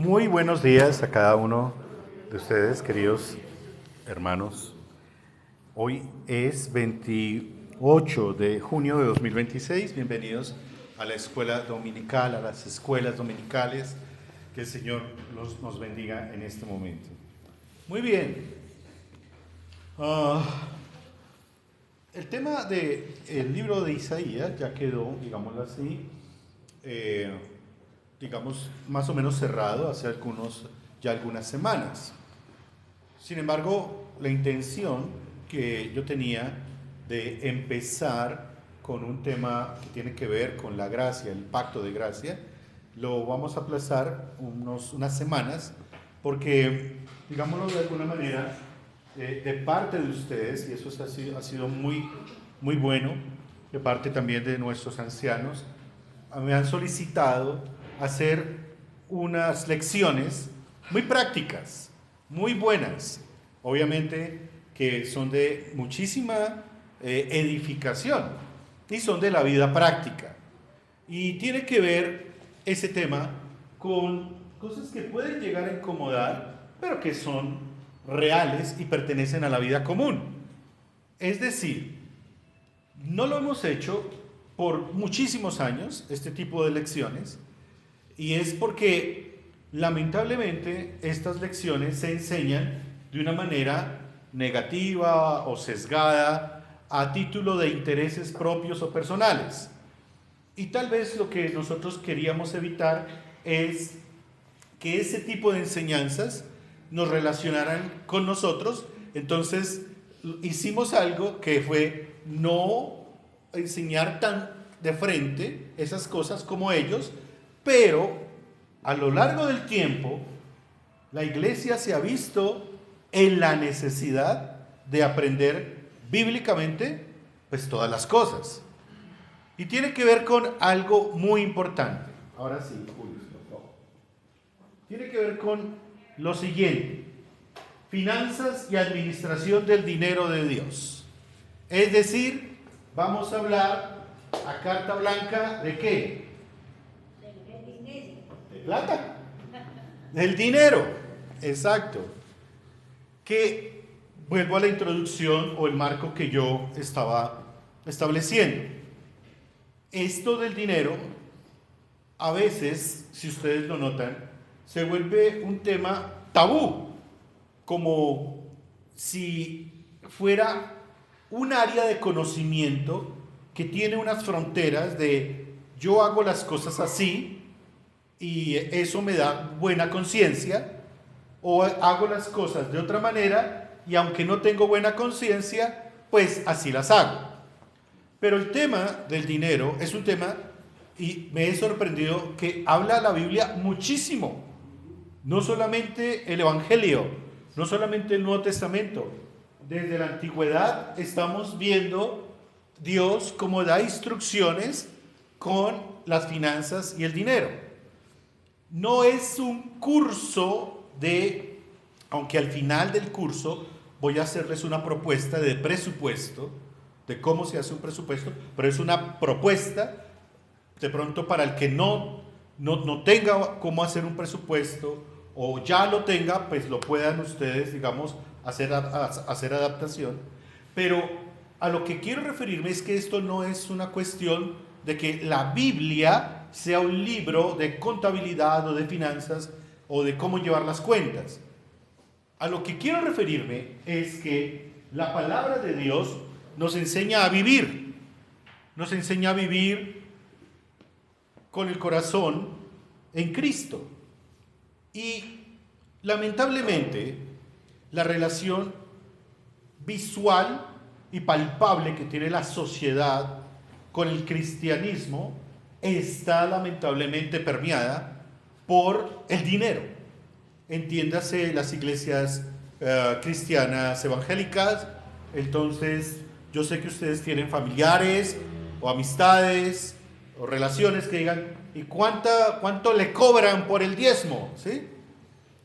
Muy buenos días a cada uno de ustedes, queridos hermanos. Hoy es 28 de junio de 2026. Bienvenidos a la escuela dominical, a las escuelas dominicales. Que el Señor nos bendiga en este momento. Muy bien. El tema del libro de Isaías ya quedó, digámoslo así, más o menos cerrado hace algunas semanas. Sin embargo, la intención que yo tenía de empezar con un tema que tiene que ver con la gracia, el pacto de gracia, lo vamos a aplazar unas semanas, porque, digámoslo de alguna manera, de parte de ustedes, y eso ha sido muy, muy bueno, de parte también de nuestros ancianos, me han solicitado hacer unas lecciones muy prácticas, muy buenas, obviamente que son de muchísima edificación y son de la vida práctica. Y tiene que ver ese tema con cosas que pueden llegar a incomodar, pero que son reales y pertenecen a la vida común. Es decir, no lo hemos hecho por muchísimos años, este tipo de lecciones, y es porque lamentablemente estas lecciones se enseñan de una manera negativa o sesgada a título de intereses propios o personales. Y tal vez lo que nosotros queríamos evitar es que ese tipo de enseñanzas nos relacionaran con nosotros. Entonces hicimos algo que fue no enseñar tan de frente esas cosas como ellos, pero a lo largo del tiempo la iglesia se ha visto en la necesidad de aprender bíblicamente pues todas las cosas. Y tiene que ver con algo muy importante. Ahora sí, Julio, por favor. Tiene que ver con lo siguiente: finanzas y administración del dinero de Dios. Es decir, vamos a hablar a carta blanca ¿de qué? De plata. Del dinero. Exacto. Que vuelvo a la introducción o el marco que yo estaba estableciendo. Esto del dinero, a veces, si ustedes lo notan, se vuelve un tema tabú, como si fuera un área de conocimiento que tiene unas fronteras de yo hago las cosas así y eso me da buena conciencia, o hago las cosas de otra manera y aunque no tengo buena conciencia, pues así las hago. Pero el tema del dinero es un tema, y me he sorprendido, que habla la Biblia muchísimo. No solamente el Evangelio, no solamente el Nuevo Testamento. Desde la antigüedad estamos viendo Dios cómo da instrucciones con las finanzas y el dinero. No es un curso aunque al final del curso voy a hacerles una propuesta de presupuesto, de cómo se hace un presupuesto, pero es una propuesta de pronto para el que no tenga cómo hacer un presupuesto o ya lo tenga, pues lo puedan ustedes, digamos, hacer adaptación. Pero a lo que quiero referirme es que esto no es una cuestión de que la Biblia sea un libro de contabilidad o de finanzas o de cómo llevar las cuentas. A lo que quiero referirme es que la palabra de Dios nos enseña a vivir con el corazón en Cristo. Y lamentablemente la relación visual y palpable que tiene la sociedad con el cristianismo está lamentablemente permeada por el dinero. Entiéndase las iglesias cristianas evangélicas. Entonces yo sé que ustedes tienen familiares o amistades o relaciones que digan, ¿y cuánto le cobran por el diezmo? ¿Sí?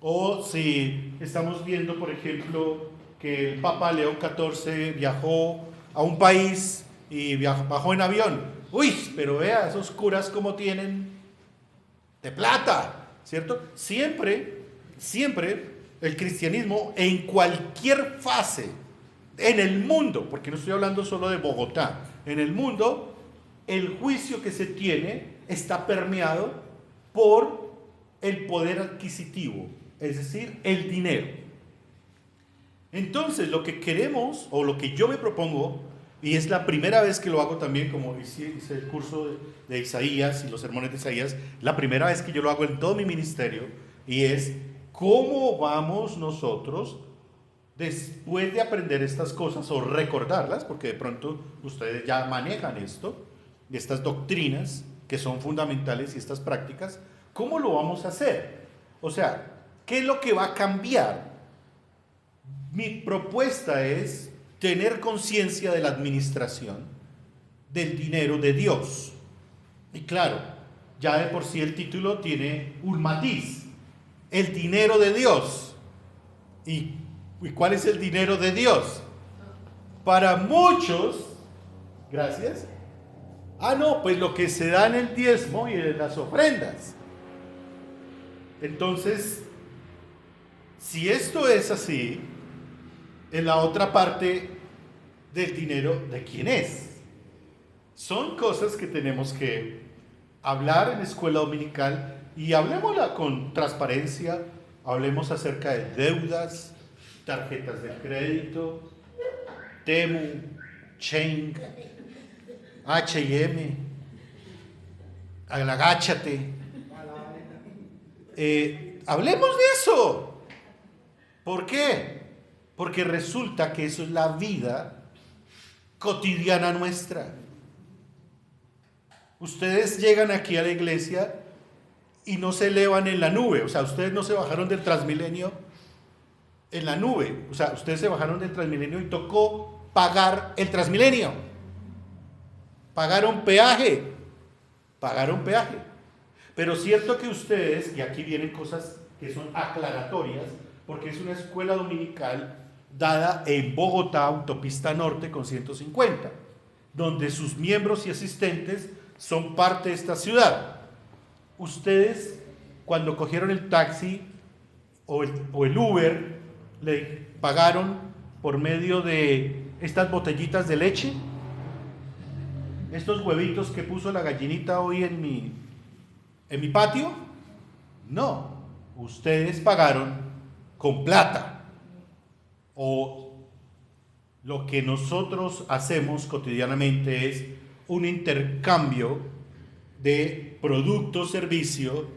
O si estamos viendo, por ejemplo, que el Papa León XIV viajó a un país y bajó en avión. Uy, pero vea, esos curas como tienen de plata, ¿cierto? Siempre el cristianismo en cualquier fase, en el mundo, porque no estoy hablando solo de Bogotá, en el mundo, el juicio que se tiene está permeado por el poder adquisitivo, es decir, el dinero. Entonces, lo que queremos, o lo que yo me propongo, y es la primera vez que lo hago también, como hice el curso de Isaías y los sermones de Isaías, la primera vez que yo lo hago en todo mi ministerio, y es cómo vamos nosotros, después de aprender estas cosas o recordarlas, porque de pronto ustedes ya manejan esto, estas doctrinas que son fundamentales y estas prácticas, ¿cómo lo vamos a hacer? O sea, ¿qué es lo que va a cambiar? Mi propuesta es tener conciencia de la administración del dinero de Dios. Y claro, ya de por sí el título tiene un matiz, el dinero de Dios. ¿Y cuál es el dinero de Dios? Para muchos, gracias, no, pues lo que se da en el diezmo y en las ofrendas. Entonces, si esto es así, en la otra parte del dinero, ¿de quién es? Son cosas que tenemos que hablar en escuela dominical, y hablemosla con transparencia. Hablemos acerca de deudas, tarjetas de crédito, Temu, Chain, H&M, Agáchate. Hablemos de eso. ¿Por qué? Porque resulta que eso es la vida cotidiana nuestra. Ustedes llegan aquí a la iglesia y no se elevan en la nube. O sea, ustedes no se bajaron del Transmilenio en la nube. O sea, ustedes se bajaron del Transmilenio y tocó pagar el Transmilenio. Pagaron peaje. Pero cierto que ustedes, y aquí vienen cosas que son aclaratorias, porque es una escuela dominical dada en Bogotá, Autopista Norte con 150, donde sus miembros y asistentes son parte de esta ciudad. Ustedes, cuando cogieron el taxi o el Uber, le pagaron por medio de estas botellitas de leche, estos huevitos que puso la gallinita hoy en mi patio. No, ustedes pagaron con plata. O lo que nosotros hacemos cotidianamente es un intercambio de producto o servicio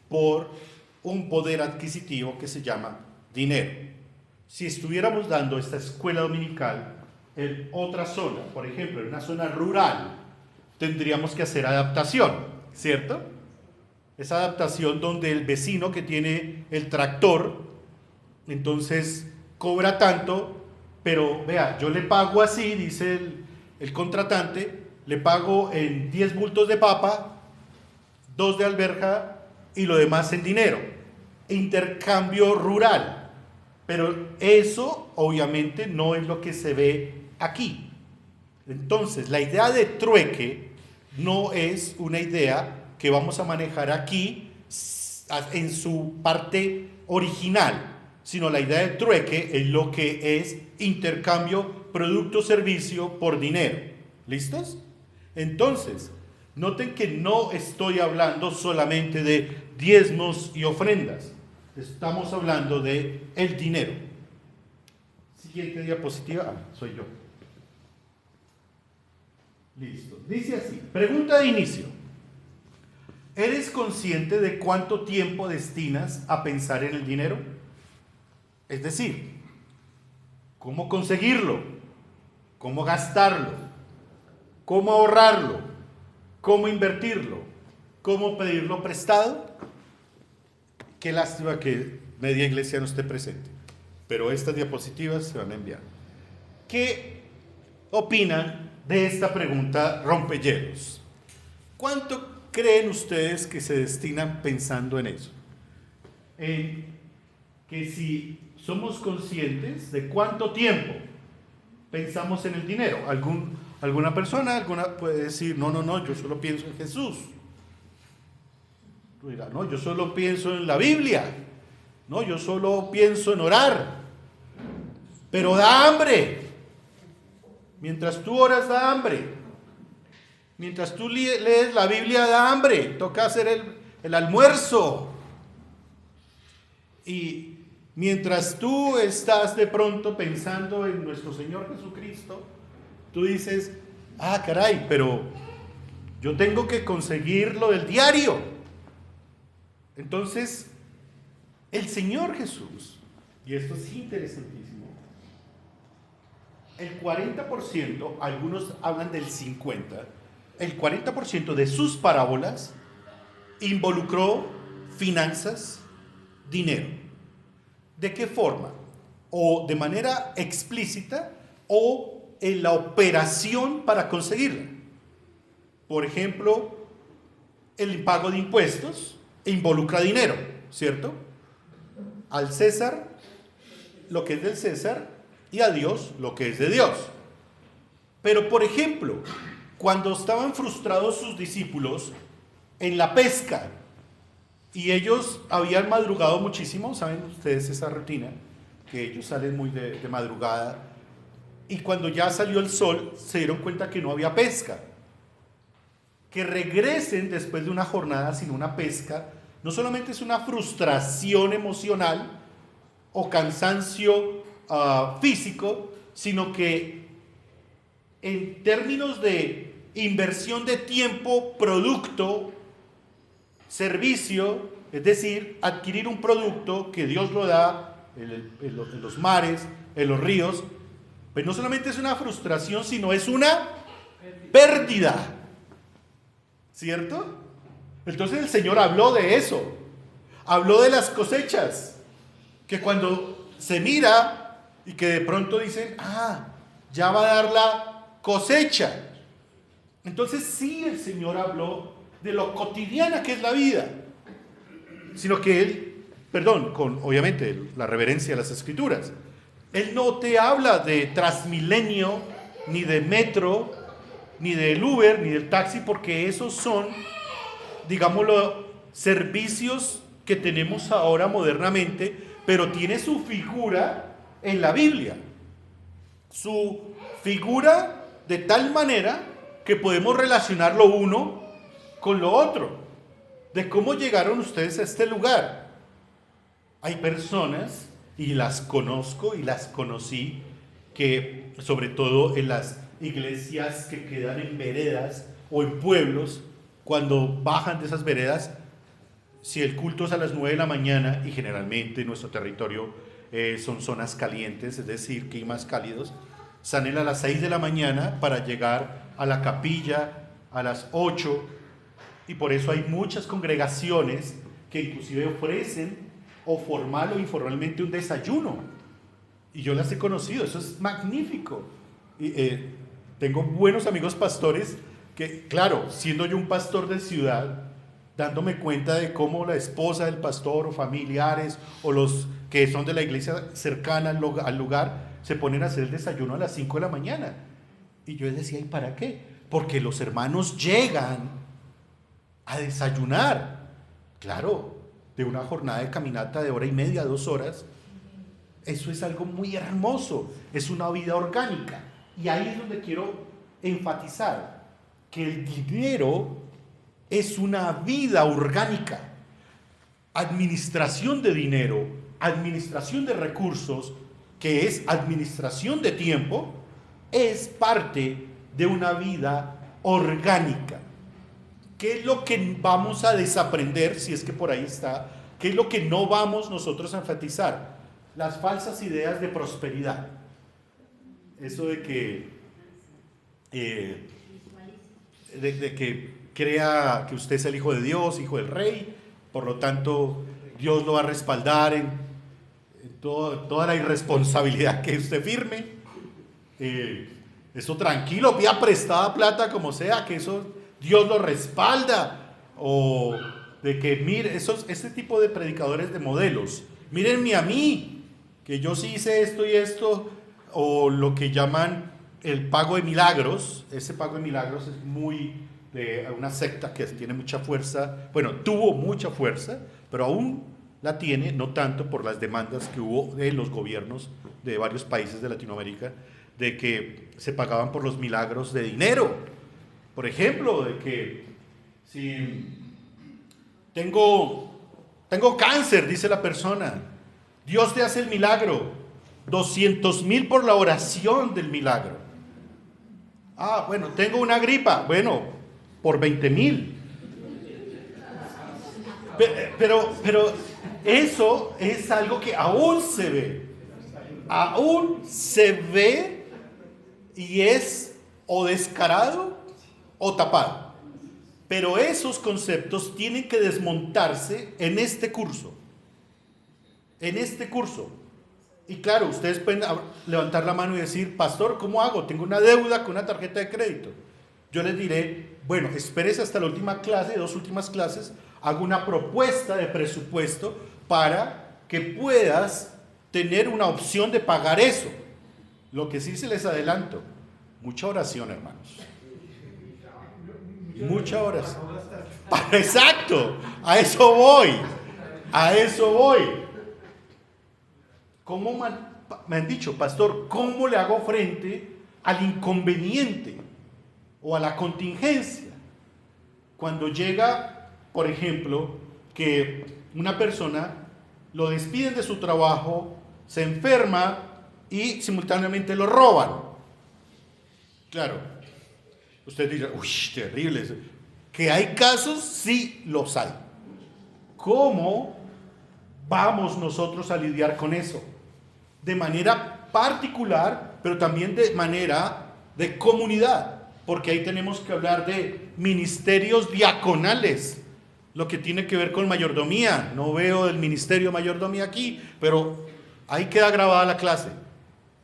por un poder adquisitivo que se llama dinero. Si estuviéramos dando esta escuela dominical en otra zona, por ejemplo en una zona rural, tendríamos que hacer adaptación, ¿cierto? Esa adaptación donde el vecino que tiene el tractor, entonces cobra tanto, pero vea, yo le pago así, dice el contratante, le pago en 10 bultos de papa, 2 de alberja y lo demás en dinero. Intercambio rural. Pero eso obviamente no es lo que se ve aquí. Entonces, la idea de trueque no es una idea que vamos a manejar aquí en su parte original, sino la idea de trueque es lo que es intercambio producto-servicio por dinero. ¿Listos? Entonces, noten que no estoy hablando solamente de diezmos y ofrendas. Estamos hablando de el dinero. Siguiente diapositiva. Soy yo. Listo. Dice así. Pregunta de inicio. ¿Eres consciente de cuánto tiempo destinas a pensar en el dinero? Es decir, ¿cómo conseguirlo? ¿Cómo gastarlo? ¿Cómo ahorrarlo? ¿Cómo invertirlo? ¿Cómo pedirlo prestado? Qué lástima que media iglesia no esté presente, pero estas diapositivas se van a enviar. ¿Qué opinan de esta pregunta rompehielos? ¿Cuánto creen ustedes que se destinan pensando en eso? En que si somos conscientes de cuánto tiempo pensamos en el dinero. Alguna persona puede decir, no, yo solo pienso en Jesús. Tú dirás, no, yo solo pienso en la Biblia. No, yo solo pienso en orar. Pero da hambre. Mientras tú oras, da hambre. Mientras tú lees la Biblia, da hambre. Toca hacer el almuerzo. Y mientras tú estás de pronto pensando en nuestro Señor Jesucristo, tú dices, ah, caray, pero yo tengo que conseguir lo del diario. Entonces, el Señor Jesús, y esto es interesantísimo, el 40%, algunos hablan del 50%, el 40% de sus parábolas involucró finanzas, dinero. ¿De qué forma? O de manera explícita o en la operación para conseguirla. Por ejemplo, el pago de impuestos involucra dinero, ¿cierto? Al César lo que es del César y a Dios lo que es de Dios. Pero, por ejemplo, cuando estaban frustrados sus discípulos en la pesca y ellos habían madrugado muchísimo, ¿saben ustedes esa rutina? Que ellos salen muy de madrugada y cuando ya salió el sol se dieron cuenta que no había pesca. Que regresen después de una jornada sin una pesca no solamente es una frustración emocional o cansancio físico, sino que en términos de inversión de tiempo, producto, servicio, es decir, adquirir un producto que Dios lo da en los mares, en los ríos, pues no solamente es una frustración, sino es una pérdida, ¿cierto? Entonces el Señor habló de eso, habló de las cosechas, que cuando se mira y que de pronto dicen, ah, ya va a dar la cosecha. Entonces sí, el Señor habló de lo cotidiana que es la vida, sino que Él, perdón, con obviamente la reverencia a las Escrituras, Él no te habla de Transmilenio, ni de metro, ni del Uber, ni del taxi, porque esos son, digámoslo, servicios que tenemos ahora modernamente, pero tiene su figura en la Biblia. Su figura de tal manera que podemos relacionar lo uno con lo otro. De cómo llegaron ustedes a este lugar. Hay personas, y las conozco y las conocí, que sobre todo en las iglesias que quedan en veredas o en pueblos, cuando bajan de esas veredas, si el culto es a las 9 de la mañana, y generalmente en nuestro territorio son zonas calientes, es decir, climas cálidos, salen a las 6 de la mañana para llegar a la capilla a las 8, y por eso hay muchas congregaciones que inclusive ofrecen o formal o informalmente un desayuno, y yo las he conocido, eso es magnífico. Y, tengo buenos amigos pastores que, claro, siendo yo un pastor de ciudad, dándome cuenta de cómo la esposa del pastor o familiares o los que son de la iglesia cercana al lugar se ponen a hacer el desayuno a las 5 de la mañana. Y yo decía, ¿y para qué? Porque los hermanos llegan a desayunar, claro, de una jornada de caminata de 1:30, 2 horas. Eso es algo muy hermoso, es una vida orgánica. Y ahí es donde quiero enfatizar que el dinero es una vida orgánica. Administración de dinero, administración de recursos, que es administración de tiempo, es parte de una vida orgánica. ¿Qué es lo que vamos a desaprender, si es que por ahí está? ¿Qué es lo que no vamos nosotros a enfatizar? Las falsas ideas de prosperidad. Eso de que crea que usted es el hijo de Dios, hijo del rey, por lo tanto Dios lo va a respaldar en toda la irresponsabilidad que usted firme. Eso tranquilo, pida prestada plata como sea, que eso Dios lo respalda. O de que mire, ese tipo de predicadores de modelos, mírenme a mí, que yo sí hice esto y esto, o lo que llaman el pago de milagros. Ese pago de milagros es muy de una secta que tiene mucha fuerza, bueno, tuvo mucha fuerza, pero aún la tiene, no tanto por las demandas que hubo de los gobiernos de varios países de Latinoamérica, de que se pagaban por los milagros de dinero. Por ejemplo, de que si tengo cáncer, dice la persona, Dios te hace el milagro, 200,000 por la oración del milagro. Ah, bueno, tengo una gripa, bueno, por 20,000. Pero eso es algo que aún se ve y es o descarado o tapado. Pero esos conceptos tienen que desmontarse en este curso. Y claro, ustedes pueden levantar la mano y decir, pastor, ¿cómo hago? Tengo una deuda con una tarjeta de crédito. Yo les diré, bueno, espérese hasta la última clase, 2 últimas clases, hago una propuesta de presupuesto para que puedas tener una opción de pagar eso. Lo que sí se les adelanto, mucha oración, hermanos. Mucha oración. Exacto, a eso voy. ¿Cómo me han dicho, pastor, cómo le hago frente al inconveniente o a la contingencia? Cuando llega, por ejemplo, que una persona lo despiden de su trabajo, se enferma y simultáneamente lo roban. Claro, usted dirá, uy, terrible. Que hay casos, sí los hay. ¿Cómo vamos nosotros a lidiar con eso? De manera particular, pero también de manera de comunidad, porque ahí tenemos que hablar de ministerios diaconales, lo que tiene que ver con mayordomía. No veo el ministerio de mayordomía aquí, pero ahí queda grabada la clase.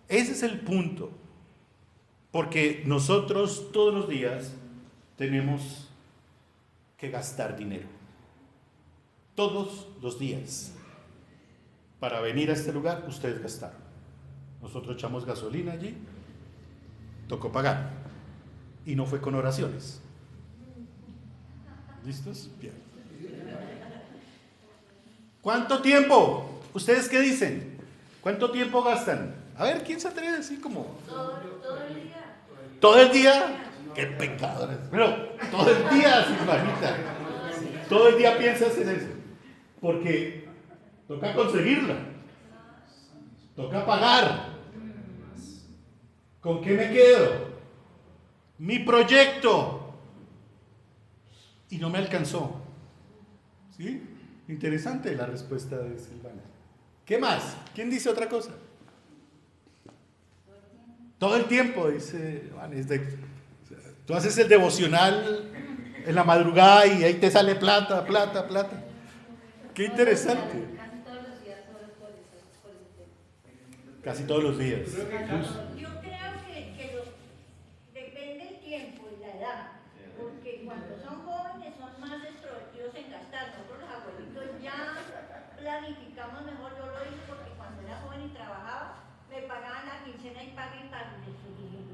Ese es el punto, porque nosotros todos los días tenemos que gastar dinero, todos los días. Para venir a este lugar, ustedes gastaron. Nosotros echamos gasolina allí, tocó pagar. Y no fue con oraciones. ¿Listos? Bien. ¿Cuánto tiempo? ¿Ustedes qué dicen? ¿Cuánto tiempo gastan? A ver, ¿quién se atreve así como? Todo el día. ¿Todo el día? ¡Qué pecadores! Pero todo el día, Silvanita. Todo el día piensas en eso. Porque toca conseguirla. Toca pagar. ¿Con qué me quedo? Mi proyecto. Y no me alcanzó. ¿Sí? Interesante la respuesta de Silvana. ¿Qué más? ¿Quién dice otra cosa? Todo el tiempo, dice Juan. Tú haces el devocional en la madrugada y ahí te sale plata. Qué interesante. Casi todos los días. Yo creo que depende el tiempo y la edad, porque cuando son jóvenes son más extrovertidos en gastar. Nosotros los abuelitos ya planificamos mejor. Yo lo hice porque cuando era joven y trabajaba, me pagaban la quincena y paguen para y dije,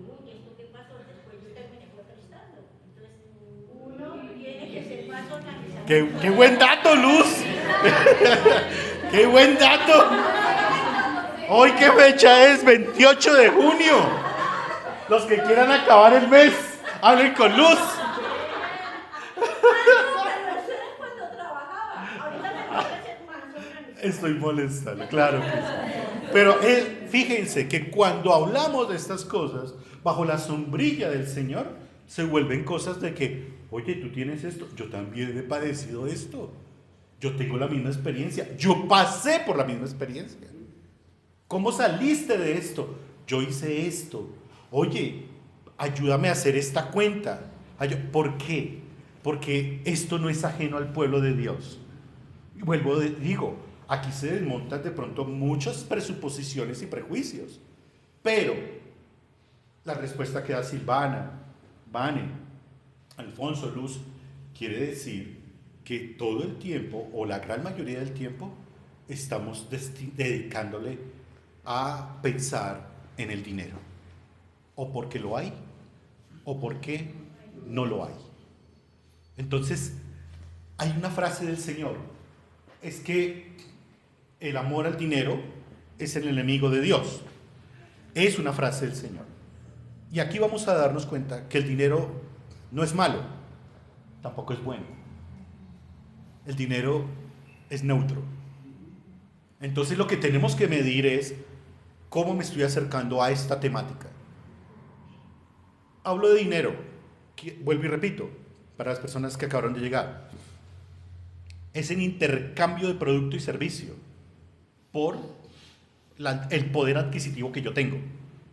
uy, ¿esto qué pasó? Después yo terminé fue prestando. Entonces, uno tiene que ser más organizado. ¡Qué buen dato, Luz! ¡Qué buen dato! ¿Hoy qué fecha es? 28 de junio. Los que quieran acabar el mes, hablen con Luz. Estoy molestando, claro que sí. Pero fíjense que cuando hablamos de estas cosas, bajo la sombrilla del Señor, se vuelven cosas de que, oye, tú tienes esto, yo también he padecido esto, yo tengo la misma experiencia, yo pasé por la misma experiencia. ¿Cómo saliste de esto? Yo hice esto. Oye, ayúdame a hacer esta cuenta. ¿Por qué? Porque esto no es ajeno al pueblo de Dios. Y digo, aquí se desmontan de pronto muchas presuposiciones y prejuicios. Pero la respuesta que da Silvana, Vane, Alfonso, Luz, quiere decir que todo el tiempo, o la gran mayoría del tiempo, estamos dedicándole a pensar en el dinero, o porque lo hay, o porque no lo hay. Entonces, hay una frase del Señor, es que el amor al dinero es el enemigo de Dios. Es una frase del Señor. Y aquí vamos a darnos cuenta que el dinero no es malo, tampoco es bueno. El dinero es neutro. Entonces lo que tenemos que medir es cómo me estoy acercando a esta temática. Hablo de dinero, vuelvo y repito, para las personas que acabaron de llegar. Es el intercambio de producto y servicio por el poder adquisitivo que yo tengo.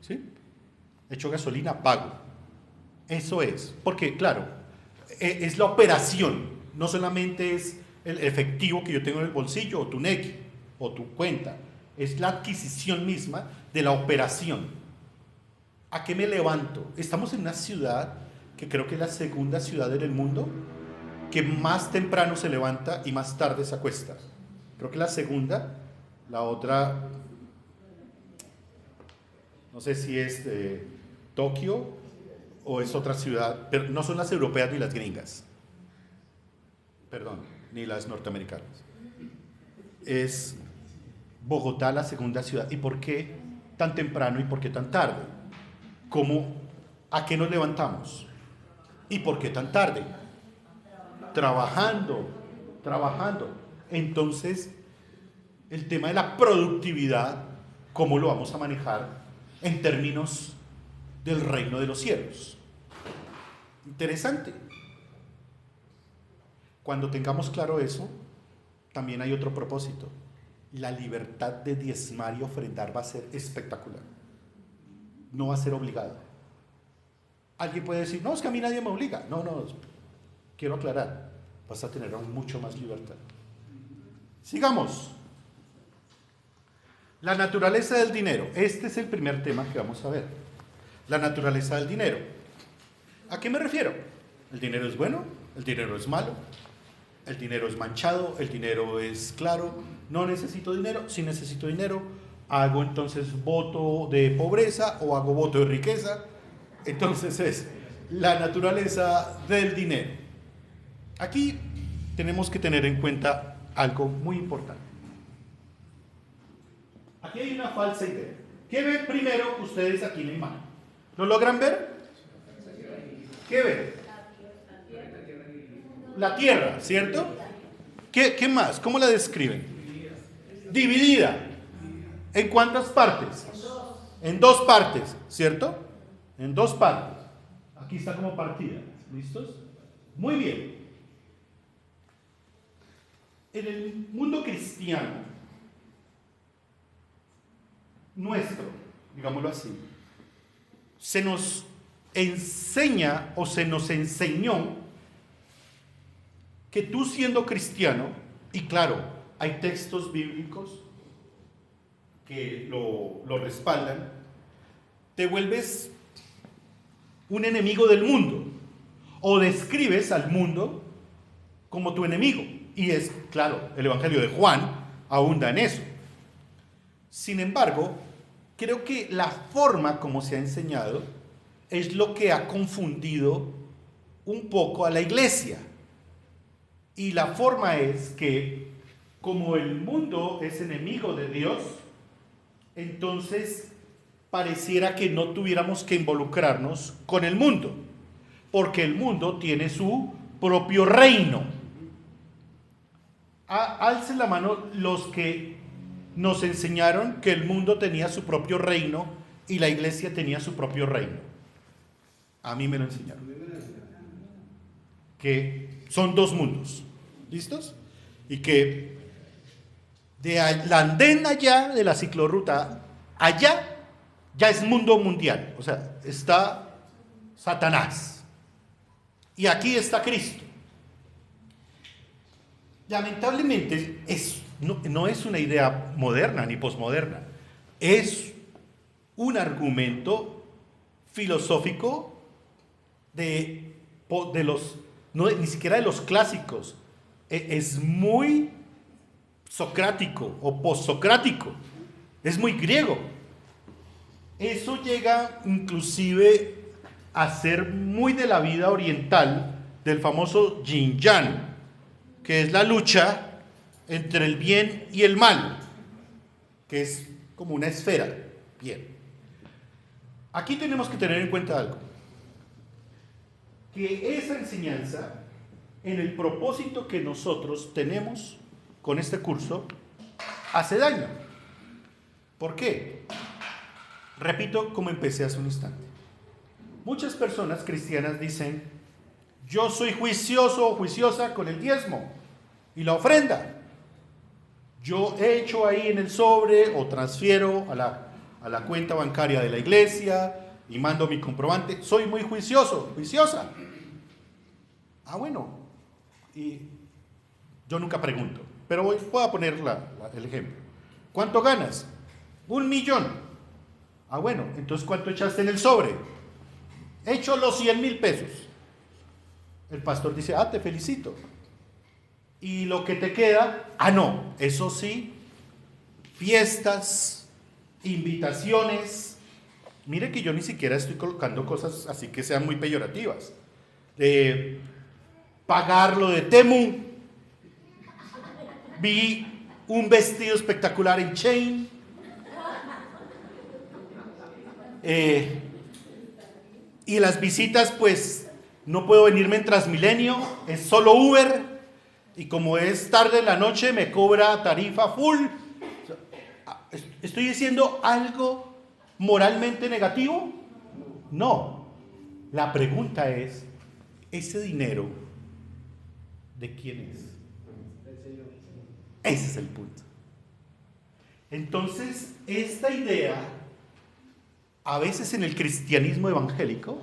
¿Sí? Echo gasolina, pago. Eso es. Porque, claro, es la operación. No solamente es el efectivo que yo tengo en el bolsillo, o tu NEC, o tu cuenta. Es la adquisición misma de la operación. ¿A qué me levanto? Estamos en una ciudad que creo que es la segunda ciudad en el mundo que más temprano se levanta y más tarde se acuesta. Creo que la segunda, la otra, no sé si es Tokio o es otra ciudad, pero no son las europeas ni las gringas. Perdón, ni las norteamericanas. Es Bogotá la segunda ciudad. ¿Y por qué tan temprano y por qué tan tarde? ¿A qué nos levantamos? ¿Y por qué tan tarde? Trabajando. Entonces, el tema de la productividad, ¿cómo lo vamos a manejar en términos del reino de los cielos? Interesante. Cuando tengamos claro eso, también hay otro propósito. La libertad de diezmar y ofrendar va a ser espectacular. No va a ser obligado. Alguien puede decir, no, es que a mí nadie me obliga. No, quiero aclarar, vas a tener aún mucho más libertad. Sigamos. La naturaleza del dinero. Este es el primer tema que vamos a ver. La naturaleza del dinero. ¿A qué me refiero? ¿El dinero es bueno? ¿El dinero es malo? ¿El dinero es manchado? ¿El dinero es claro? ¿No necesito dinero? Si necesito dinero, ¿hago entonces voto de pobreza o hago voto de riqueza? Entonces es la naturaleza del dinero. Aquí tenemos que tener en cuenta algo muy importante. Aquí hay una falsa idea. ¿Qué ven primero ustedes aquí en la imagen? ¿Lo logran ver? ¿Qué ven? La tierra, ¿cierto? ¿Qué más? ¿Cómo la describen? Dividida. ¿En cuántas partes? En dos partes, ¿cierto? En dos partes. Aquí está como partida. ¿Listos? Muy bien. En el mundo cristiano, nuestro, digámoslo así, se nos enseña o se nos enseñó que tú siendo cristiano, y claro, hay textos bíblicos que lo respaldan, te vuelves un enemigo del mundo o describes al mundo como tu enemigo. Y es, claro, el Evangelio de Juan abunda en eso. Sin embargo, creo que la forma como se ha enseñado es lo que ha confundido un poco a la iglesia. Y la forma es que, como el mundo es enemigo de Dios, entonces pareciera que no tuviéramos que involucrarnos con el mundo, porque el mundo tiene su propio reino. Alcen la mano los que nos enseñaron que el mundo tenía su propio reino y la iglesia tenía su propio reino. A mí me lo enseñaron. Que son dos mundos. ¿Listos? Y que de la andén allá de la ciclorruta, allá ya es mundo mundial. O sea, está Satanás. Y aquí está Cristo. Lamentablemente no es una idea moderna ni posmoderna. Es un argumento filosófico de los, no, ni siquiera de los clásicos. Es muy socrático o postsocrático. Es muy griego. Eso llega inclusive a ser muy de la vida oriental, del famoso yin yang, que es la lucha entre el bien y el mal, que es como una esfera. Bien. Aquí tenemos que tener en cuenta algo, que esa enseñanza, en el propósito que nosotros tenemos con este curso, hace daño. ¿Por qué? Repito como empecé hace un instante. Muchas personas cristianas dicen: yo soy juicioso o juiciosa con el diezmo y la ofrenda. Yo echo ahí en el sobre o transfiero a la cuenta bancaria de la iglesia y mando mi comprobante. Soy muy juicioso, juiciosa. Ah, bueno. Y yo nunca pregunto, pero voy a poner el ejemplo. ¿Cuánto ganas? 1 millón. Ah, bueno, entonces ¿cuánto echaste en el sobre? Echo los 100,000 pesos. El pastor dice: te felicito. Y lo que te queda, no, eso sí, fiestas, invitaciones. Mire que yo ni siquiera estoy colocando cosas así que sean muy peyorativas. Pagar lo de Temu. Vi un vestido espectacular en Chain. Y las visitas, pues, no puedo venirme en Transmilenio, es solo Uber. Y como es tarde en la noche, me cobra tarifa full. ¿Estoy diciendo algo moralmente negativo? No. La pregunta es: ¿ese dinero de quién es? Ese es el punto. Entonces, esta idea, a veces en el cristianismo evangélico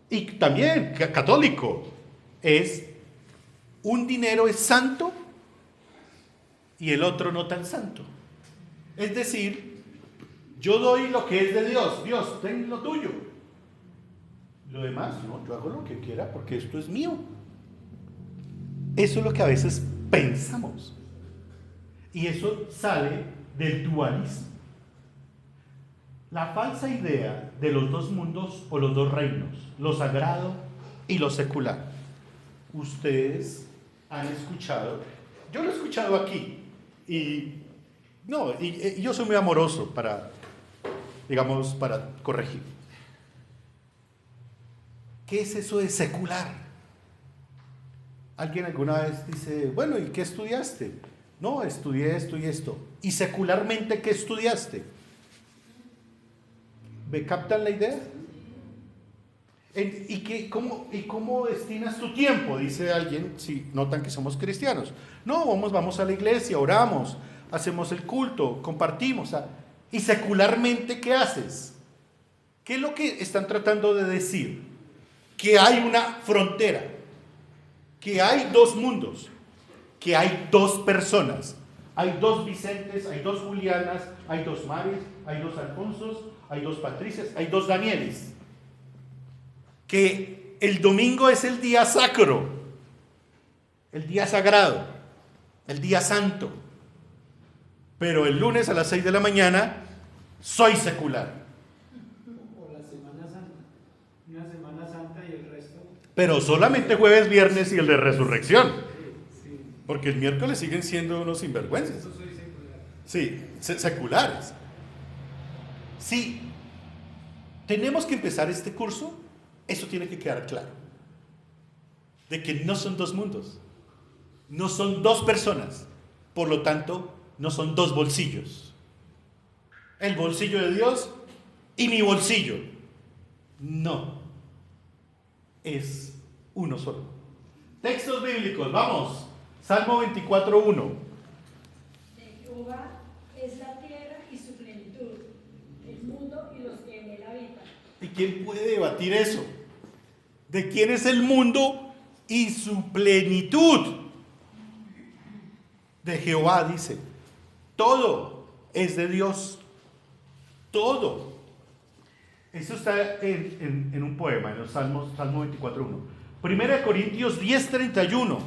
y también católico, es: un dinero es santo y el otro no tan santo. Es decir, yo doy lo que es de Dios. Dios, ten lo tuyo. Lo demás, no, yo hago lo que quiera porque esto es mío. Eso es lo que a veces pensamos. Y eso sale del dualismo. La falsa idea de los dos mundos o los dos reinos, lo sagrado y lo secular. Ustedes han escuchado, yo lo he escuchado aquí, y yo soy muy amoroso para corregir. ¿Qué es eso de secular? Alguien alguna vez dice: bueno, ¿y qué estudiaste? No, estudié esto y esto. ¿Y secularmente qué estudiaste? ¿Me captan la idea? ¿Y cómo destinas tu tiempo? Dice alguien, si notan que somos cristianos. No, vamos a la iglesia, oramos, hacemos el culto, compartimos. ¿Y secularmente qué haces? ¿Qué es lo que están tratando de decir? Que hay una frontera, que hay dos mundos, que hay dos personas. Hay 2 Vicentes, hay 2 Julianas, hay 2 Mares, hay 2 Alfonsos, hay 2 Patricias, hay 2 Danieles. Que el domingo es el día sacro, el día sagrado, el día santo. Pero el lunes a las 6 de la mañana soy secular. O la Semana Santa. Una Semana Santa y el resto. Pero solamente jueves, viernes y el de resurrección. Porque el miércoles siguen siendo unos sinvergüenzas. Eso soy secular. Sí, seculares. Sí, tenemos que empezar este curso. Eso tiene que quedar claro. De que no son 2 mundos. No son 2 personas. Por lo tanto, no son 2 bolsillos. El bolsillo de Dios y mi bolsillo. No. Es uno solo. Textos bíblicos, vamos. Salmo 24:1. De Jehová es la tierra y su plenitud, el mundo y los que en él habitan. ¿Y quién puede debatir eso? ¿De quién es el mundo y su plenitud? De Jehová, dice. Todo es de Dios. Todo. Eso está en un poema, en los Salmo 24:1. 1 Corintios 10:31.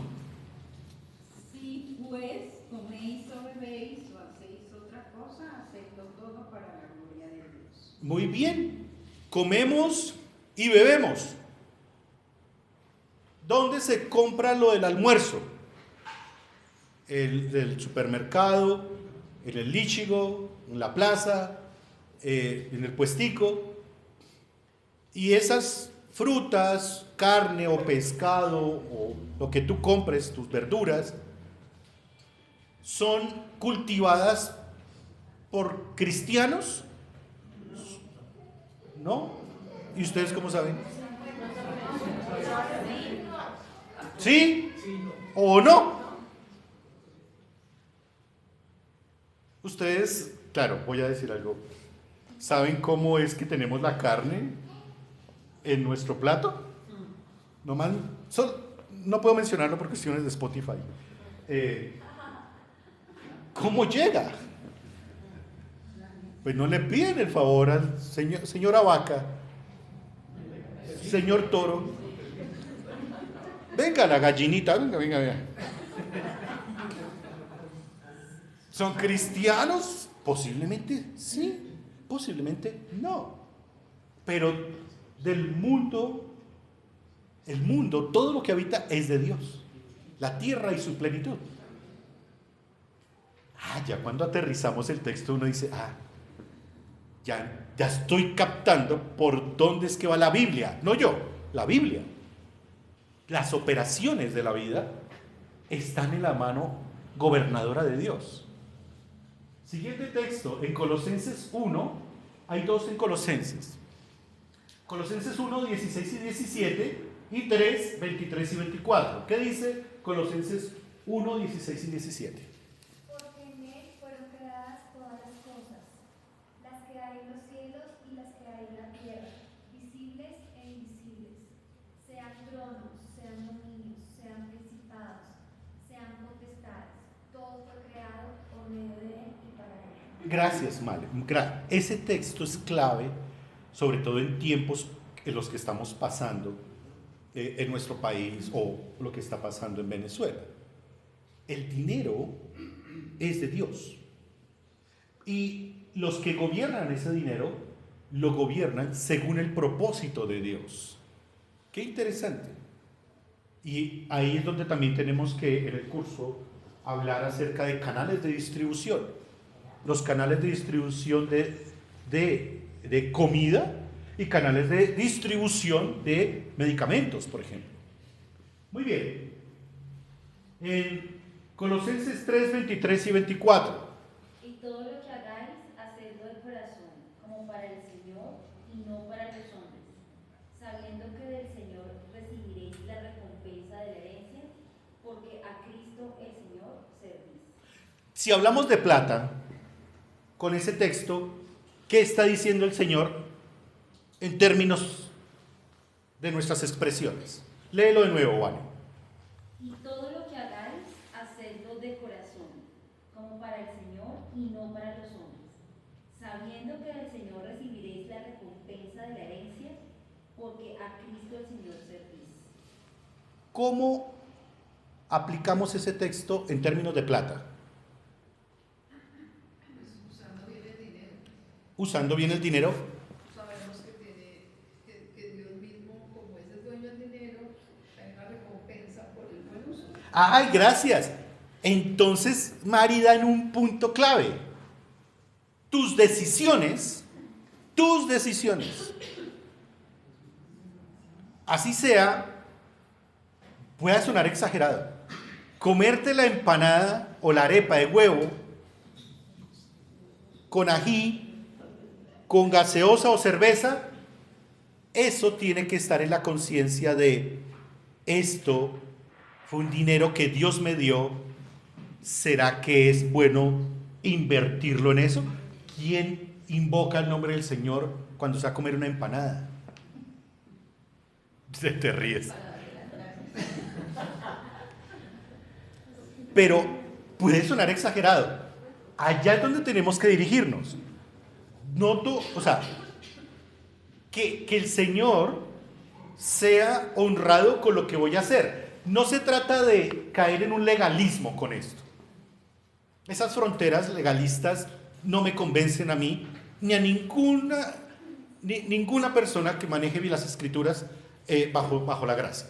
Si pues coméis o bebéis o hacéis otra cosa, hacedlo todo para la gloria de Dios. Muy bien. Comemos y bebemos. ¿Dónde se compra lo del almuerzo? El del supermercado, en el Lichigo, en la plaza, en el puestico. Y esas frutas, carne o pescado o lo que tú compres, tus verduras, son cultivadas por cristianos, ¿no? ¿Y ustedes cómo saben? ¿Sí? ¿O no? Ustedes, claro, voy a decir algo. ¿Saben cómo es que tenemos la carne en nuestro plato? No puedo mencionarlo por cuestiones de Spotify. ¿Cómo llega? Pues no le piden el favor al señora vaca, señor toro. Venga la gallinita, venga. ¿Son cristianos? Posiblemente sí, posiblemente no. Pero del mundo, el mundo, todo lo que habita es de Dios. La tierra y su plenitud. Ya cuando aterrizamos el texto uno dice, ya estoy captando por dónde es que va la Biblia. No yo, la Biblia. Las operaciones de la vida están en la mano gobernadora de Dios. Siguiente texto, en Colosenses 1, hay dos en Colosenses. Colosenses 1, 16 y 17 y 3, 23 y 24. ¿Qué dice Colosenses 1, 16 y 17? Porque en él fueron creadas todas las cosas, las que hay en los cielos y las que hay en la tierra, visibles e invisibles, sean tronos, sean dominios, sean principados, sean potestades, todo fue creado por medio de él y para él. Gracias, Male. Ese texto es clave, sobre todo en tiempos en los que estamos pasando en nuestro país o lo que está pasando en Venezuela. El dinero es de Dios. Y los que gobiernan ese dinero, lo gobiernan según el propósito de Dios. Qué interesante. Y ahí es donde también tenemos que, en el curso, hablar acerca de canales de distribución. Los canales de distribución de comida y canales de distribución de medicamentos, por ejemplo. Muy bien. En Colosenses 3, 23 y 24. Y todo lo que hagáis, hacedlo de corazón, como para el Señor y no para los hombres, sabiendo que del Señor recibiréis la recompensa de la herencia, porque a Cristo el Señor servís. Si hablamos de plata, con ese texto, ¿qué está diciendo el Señor en términos de nuestras expresiones? Léelo de nuevo, Vale. Y todo lo que hagáis, hacedlo de corazón, como para el Señor y no para los hombres, sabiendo que del Señor recibiréis la recompensa de la herencia, porque a Cristo el Señor servís. ¿Cómo aplicamos ese texto en términos de plata? Usando bien el dinero. Sabemos que Dios mismo, como es el dueño del dinero, da una recompensa por el buen uso. ¡Ay, gracias! Entonces, Mari da en un punto clave. Tus decisiones, así sea, puede sonar exagerado. Comerte la empanada o la arepa de huevo con ají, con gaseosa o cerveza, eso tiene que estar en la conciencia de esto fue un dinero que Dios me dio. ¿Será que es bueno invertirlo en eso? ¿Quién invoca el nombre del Señor cuando se va a comer una empanada? Te ríes. Pero puede sonar exagerado. Allá es donde tenemos que dirigirnos. Que el Señor sea honrado con lo que voy a hacer. No se trata de caer en un legalismo con esto. Esas fronteras legalistas no me convencen a mí, ni a ninguna persona que maneje bien las escrituras bajo la gracia.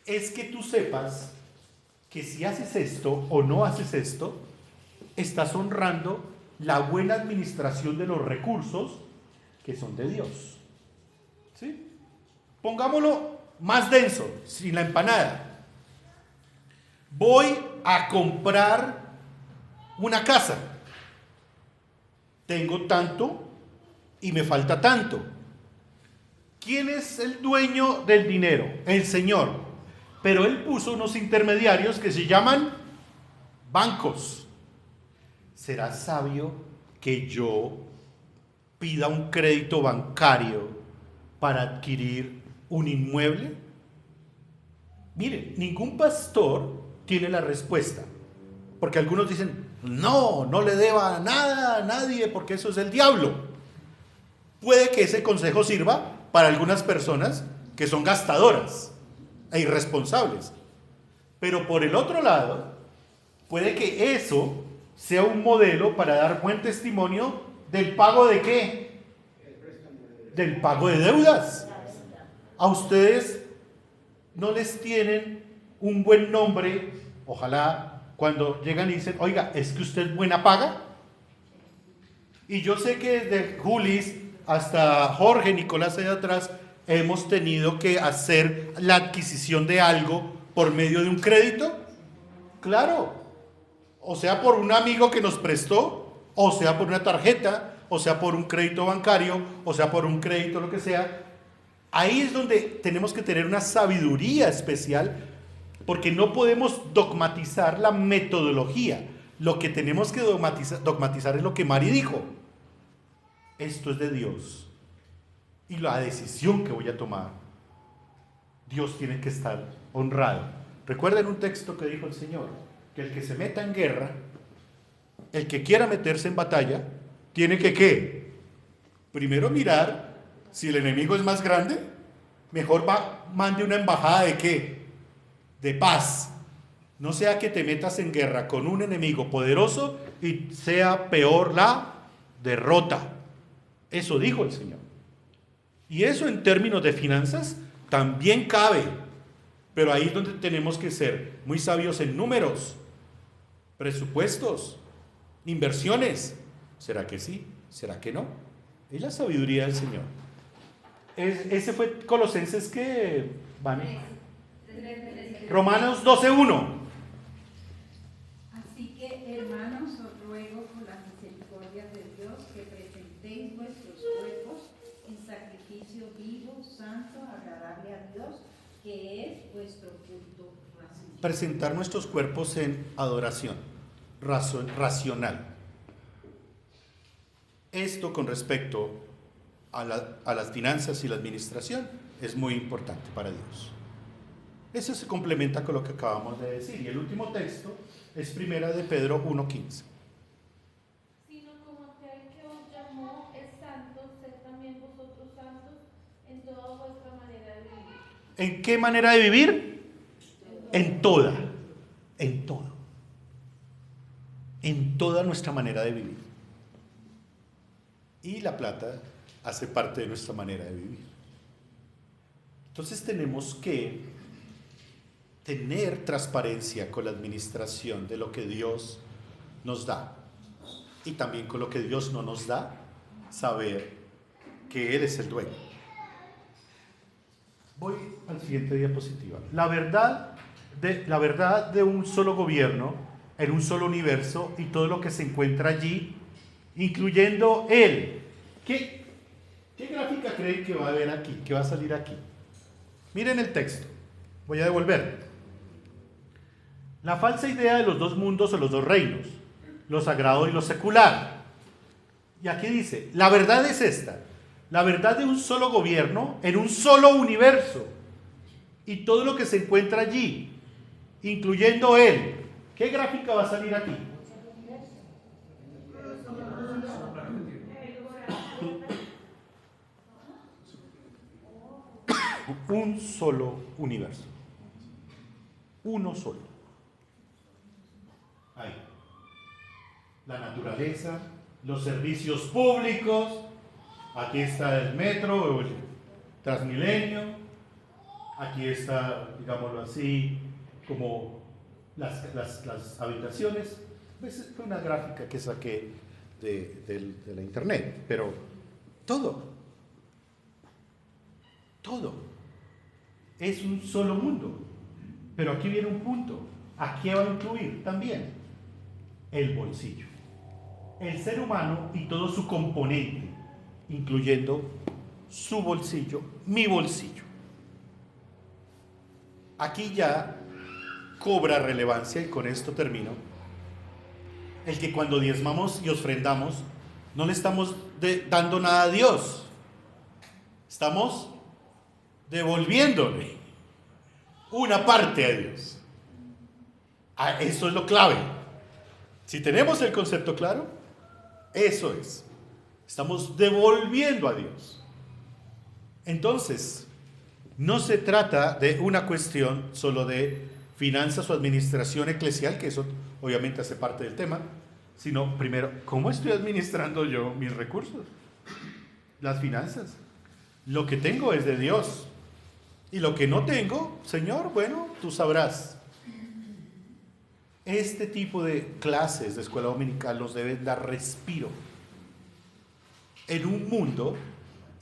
es que tú sepas que si haces esto o no haces esto, estás honrando la buena administración de los recursos que son de Dios. ¿Sí? Pongámoslo más denso, sin la empanada. Voy a comprar una casa. Tengo tanto y me falta tanto. ¿Quién es el dueño del dinero? El Señor. Pero Él puso unos intermediarios que se llaman bancos. ¿Será sabio que yo pida un crédito bancario para adquirir un inmueble? Mire, ningún pastor tiene la respuesta. Porque algunos dicen, no le deba nada a nadie porque eso es el diablo. Puede que ese consejo sirva para algunas personas que son gastadoras e irresponsables. Pero por el otro lado, puede que eso sea un modelo para dar buen testimonio del pago de ¿qué? Del pago de deudas. A ustedes no les tienen un buen nombre, ojalá cuando llegan y dicen, oiga, ¿es que usted es buena paga? Y yo sé que desde Julis hasta Jorge, Nicolás allá atrás, hemos tenido que hacer la adquisición de algo por medio de un crédito. Claro, o sea por un amigo que nos prestó, o sea por una tarjeta, o sea por un crédito bancario, o sea por un crédito lo que sea. Ahí es donde tenemos que tener una sabiduría especial, porque no podemos dogmatizar la metodología. Lo que tenemos que dogmatizar es lo que Mari dijo. Esto es de Dios. Y la decisión que voy a tomar, Dios tiene que estar honrado. Recuerden un texto que dijo el Señor, que el que se meta en guerra, el que quiera meterse en batalla, tiene que ¿qué? Primero mirar si el enemigo es más grande, mejor mande una embajada de ¿qué? De paz. No sea que te metas en guerra con un enemigo poderoso y sea peor la derrota. Eso dijo el Señor. Y eso en términos de finanzas también cabe. Pero ahí es donde tenemos que ser muy sabios en números, presupuestos, inversiones. ¿Será que sí? ¿Será que no? Es la sabiduría del Señor. Ese fue Colosenses que van. Romanos 12:1. Así que, hermanos, os ruego por la misericordia de Dios que presentéis vuestros cuerpos en sacrificio vivo, santo, agradable a Dios, que es vuestro culto racional. Presentar nuestros cuerpos en adoración racional. Esto con respecto a las finanzas y la administración es muy importante para Dios. Eso se complementa con lo que acabamos de decir. Y el último texto es Primera de Pedro 1:15. Sino como aquel que os llamó es santo, sed también vosotros santos en toda vuestra manera de vivir. ¿En qué manera de vivir? En toda. En todo. En toda nuestra manera de vivir. Y la plata hace parte de nuestra manera de vivir. Entonces tenemos que tener transparencia con la administración de lo que Dios nos da y también con lo que Dios no nos da, saber que Él es el dueño. Voy al siguiente diapositiva. La verdad de un solo gobierno en un solo universo y todo lo que se encuentra allí, incluyendo Él. ¿Qué gráfica creen que va a haber aquí? ¿Qué va a salir aquí? Miren el texto. Voy a devolver. La falsa idea de los dos mundos o los dos reinos, lo sagrado y lo secular. Y aquí dice, la verdad es esta, la verdad de un solo gobierno en un solo universo y todo lo que se encuentra allí, incluyendo Él. ¿Qué gráfica va a salir aquí? Un solo universo. Uno solo. Ahí. La naturaleza, los servicios públicos, aquí está el metro o el Transmilenio, Aquí está, digámoslo así, como las habitaciones. Pues fue una gráfica que saqué de la internet, pero todo es un solo mundo. Pero aquí viene un punto. Aquí va a incluir también el bolsillo, el ser humano y todo su componente, incluyendo su bolsillo, mi bolsillo. Aquí ya cobra relevancia, y con esto termino, el que cuando diezmamos y ofrendamos, no le estamos dando nada a Dios, estamos devolviéndole una parte a Dios. Eso es lo clave. Si tenemos el concepto claro, eso es. Estamos devolviendo a Dios. Entonces, no se trata de una cuestión solo de finanzas o administración eclesial, que eso obviamente hace parte del tema, sino primero, ¿cómo estoy administrando yo mis recursos? Las finanzas. Lo que tengo es de Dios. Y lo que no tengo, Señor, bueno, tú sabrás. Este tipo de clases de escuela dominical nos deben dar respiro en un mundo,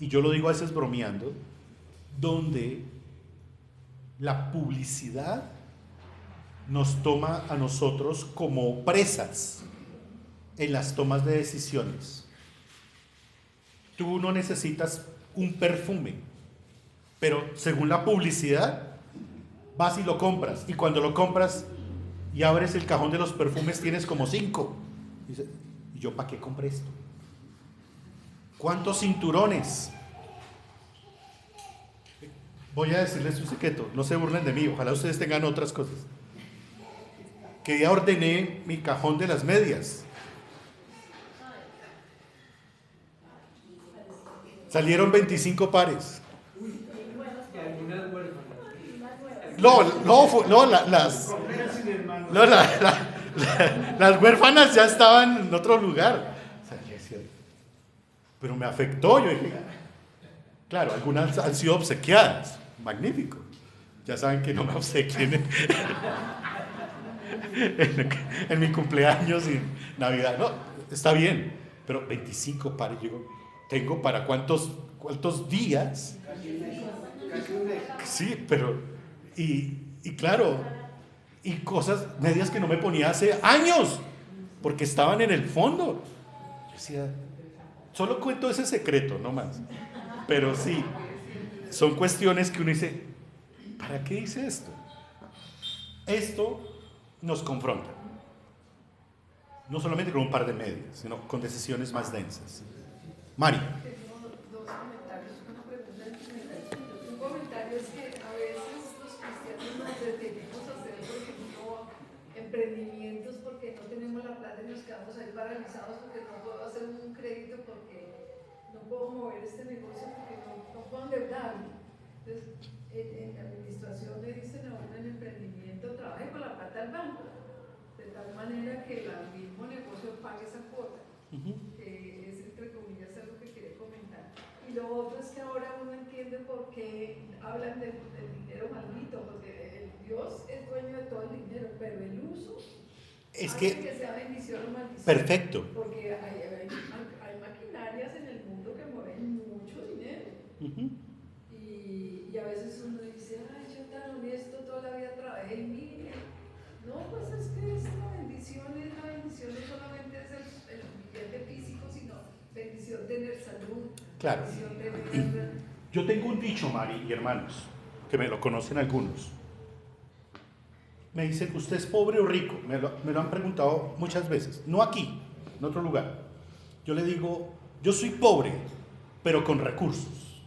y yo lo digo a veces bromeando, donde la publicidad nos toma a nosotros como presas en las tomas de decisiones. Tú no necesitas un perfume, pero según la publicidad vas y lo compras, y cuando lo compras y abres el cajón de los perfumes tienes como 5. ¿Y yo para qué compré esto? ¿Cuántos cinturones? Voy a decirles un secreto, no se burlen de mí, ojalá ustedes tengan otras cosas. Que ya ordené mi cajón de las medias. Salieron 25 pares. Las huérfanas ya estaban en otro lugar. Pero me afectó. Yo dije, claro, algunas han sido obsequiadas. Magnífico. Ya saben que no me obsequien en mi cumpleaños y Navidad. No, está bien. Pero 25 pares, digo, ¿tengo para cuántos días? Sí, pero y claro, y cosas, medias que no me ponía hace años, porque estaban en el fondo. Yo decía, solo cuento ese secreto, no más. Pero sí, son cuestiones que uno dice, ¿para qué hice esto? Esto nos confronta. No solamente con un par de medias, sino con decisiones más densas. Mari. Tengo dos comentarios, una pregunta y un comentario. Es que a veces los cristianos nos detenemos a hacer, por ejemplo, emprendimientos porque no tenemos la plata y nos quedamos ahí paralizados porque no puedo hacer un crédito, porque no puedo mover este negocio, porque no puedo endeudarme. Entonces, en la administración le dicen a uno en emprendimiento, trabaje con la plata del banco, de tal manera que el mismo negocio pague esa cuota. Que es, entre comillas, algo que quería comentar. Y lo otro es que ahora uno entiende por qué hablan del dinero maldito, porque el Dios es dueño de todo el dinero, pero el uso Es hace que sea bendición o maldición. Perfecto. Porque hay maquinarias en el mundo que mueven mucho dinero. Y a veces uno dice, ay, yo tan honesto, toda la vida trabajé y mire. No, pues es que esta bendición no solamente es el billete físico, sino bendición tener salud. Claro. Bendición tener... Yo tengo un dicho, Mari y hermanos, que me lo conocen algunos. Me dicen, ¿usted es pobre o rico? Me lo han preguntado muchas veces. No aquí, en otro lugar. Yo le digo, yo soy pobre, pero con recursos.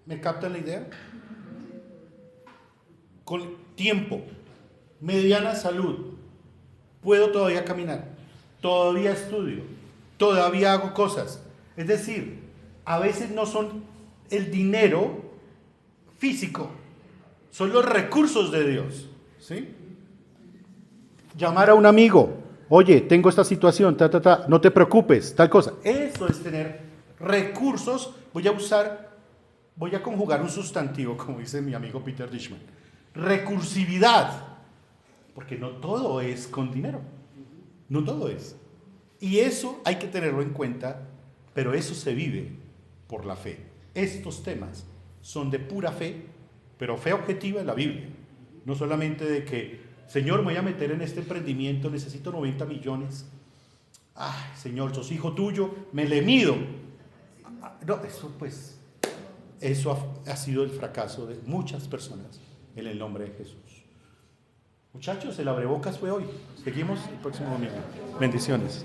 ¿Me captan la idea? Con tiempo, mediana salud, puedo todavía caminar, todavía estudio, todavía hago cosas. Es decir, a veces no son el dinero físico, son los recursos de Dios, ¿sí? Llamar a un amigo, oye, tengo esta situación, no te preocupes, tal cosa. Eso es tener recursos. Voy a usar voy a conjugar un sustantivo, como dice mi amigo Peter Dishman, recursividad, porque no todo es con dinero, no todo es. Y eso hay que tenerlo en cuenta, pero eso se vive por la fe. Estos temas son de pura fe, pero fe objetiva en la Biblia. No solamente de que, Señor, me voy a meter en este emprendimiento, necesito 90 millones. Ay, Señor, sos hijo tuyo, me le mido. No, eso ha sido el fracaso de muchas personas en el nombre de Jesús. Muchachos, el abrebocas fue hoy. Seguimos el próximo domingo. Bendiciones.